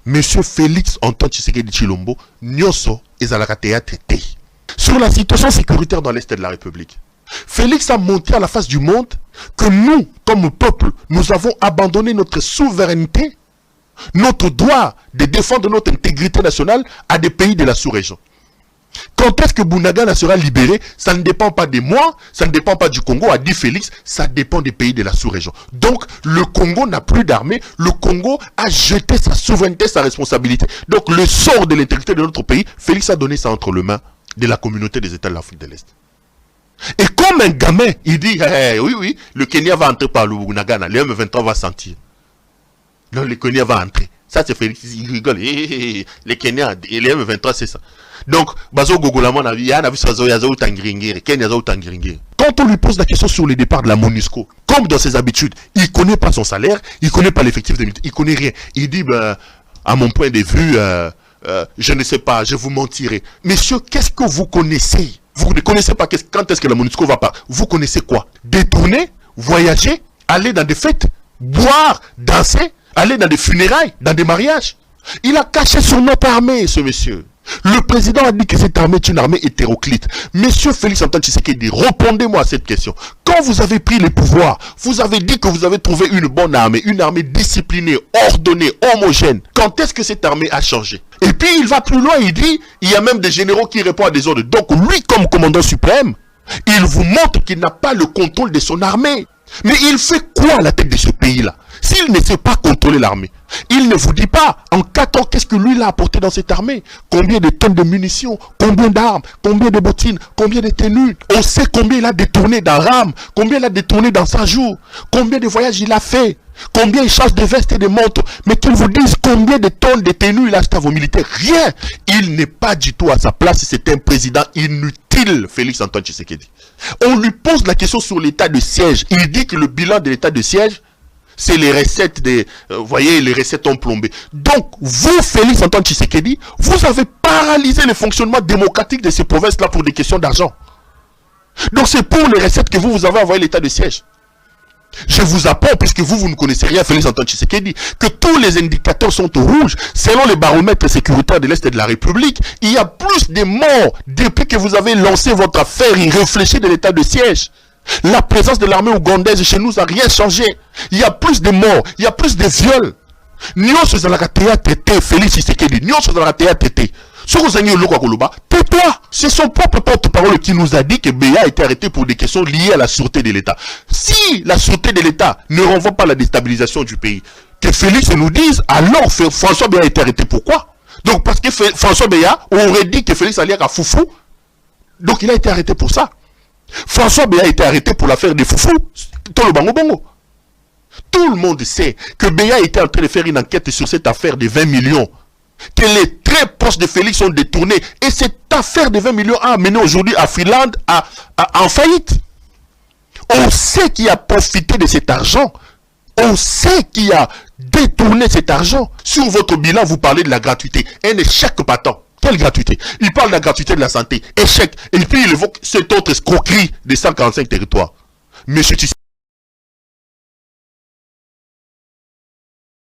Monsieur Félix Antoine Tshisekedi Tshilombo, Nyonso ezalaka théâtre té. Sur la situation sécuritaire dans l'Est de la République, Félix a montré à la face du monde que nous, comme peuple, nous avons abandonné notre souveraineté, notre droit de défendre notre intégrité nationale à des pays de la sous-région. Quand est-ce que Bunagana sera libéré? Ça ne dépend pas de moi, ça ne dépend pas du Congo, a dit Félix, ça dépend des pays de la sous-région. Donc, le Congo n'a plus d'armée, le Congo a jeté sa souveraineté, sa responsabilité. Donc, le sort de l'intégrité de notre pays, Félix a donné ça entre les mains de la communauté des États de l'Afrique de l'Est. Et comme un gamin, il dit, oui, le Kenya va entrer par le Bunagana, le M23 va sentir. Non, le Kenya va entrer. Ça, c'est Félix, il rigole. Les Kenyans, et les M23, c'est ça. Donc, Bazo Gogolamon, quand on lui pose la question sur les départs de la MONUSCO, comme dans ses habitudes, il ne connaît pas son salaire, il ne connaît pas l'effectif des militaires, il ne connaît rien. Il dit, à mon point de vue, je ne sais pas, je vous mentirai. Messieurs, qu'est-ce que vous connaissez? Vous ne connaissez pas quand est-ce que la MONUSCO va pas. Vous connaissez quoi? Détourner, voyager, aller dans des fêtes, boire, danser, aller dans des funérailles, dans des mariages. Il a caché sur notre armée, ce monsieur. Le président a dit que cette armée est une armée hétéroclite. Monsieur Félix Antoine Tshisekedi, répondez-moi à cette question. Quand vous avez pris les pouvoirs, vous avez dit que vous avez trouvé une bonne armée, une armée disciplinée, ordonnée, homogène. Quand est-ce que cette armée a changé? Et puis il va plus loin, il dit, il y a même des généraux qui répondent à des ordres. Donc lui, comme commandant suprême, il vous montre qu'il n'a pas le contrôle de son armée. Mais il fait quoi à la tête de ce pays-là? S'il ne sait pas contrôler l'armée, il ne vous dit pas en 4 ans qu'est-ce que lui il a apporté dans cette armée. Combien de tonnes de munitions, combien d'armes, combien de bottines, combien de tenues. On sait combien il a détourné dans RAM, combien il a détourné dans 100 jours, combien de voyages il a fait, combien il change de veste et de manteaux. Mais qu'ils vous disent combien de tonnes de tenues il a acheté à vos militaires. Rien. Il n'est pas du tout à sa place. C'est un président inutile, Félix Antoine Tshisekedi. On lui pose la question sur l'état de siège. Il dit que le bilan de l'état de siège, c'est les recettes des... vous voyez, les recettes ont plombé. Donc, vous, Félix Antoine Tshisekedi, vous avez paralysé le fonctionnement démocratique de ces provinces-là pour des questions d'argent. Donc, c'est pour les recettes que vous avez envoyé l'état de siège. Je vous apprends, puisque vous ne connaissez rien, Félix Antoine Tshisekedi, que tous les indicateurs sont au rouge. Selon les baromètres sécuritaires de l'Est de la République, il y a plus de morts depuis que vous avez lancé votre affaire irréfléchie de l'état de siège. La présence de l'armée ougandaise chez nous n'a rien changé. Il y a plus de morts, il y a plus de viols. Nyonso ezalaka théâtre té, Félix Tshisekedi, nyonso ezalaka théâtre té. Tais-toi. C'est son propre porte-parole qui nous a dit que Béa a été arrêté pour des questions liées à la sûreté de l'État. Si la sûreté de l'État ne renvoie pas à la déstabilisation du pays, que Félix nous dise, alors François Béa a été arrêté. Pourquoi? Donc parce que François Béa aurait dit que Félix allait à Foufou. Donc il a été arrêté pour ça. François Béa a été arrêté pour l'affaire des Foufou. Tout le monde sait que Béa était en train de faire une enquête sur cette affaire de 20 millions. Que les très proches de Félix sont détournés. Et cette affaire de 20 millions a amené aujourd'hui à Freeland en faillite. On sait qui a profité de cet argent. On sait qui a détourné cet argent. Sur votre bilan, vous parlez de la gratuité. Un échec patent. Quelle gratuité? Il parle de la gratuité de la santé. Échec. Et puis il évoque cette autre escroquerie des 145 territoires. Monsieur Tshisekedi.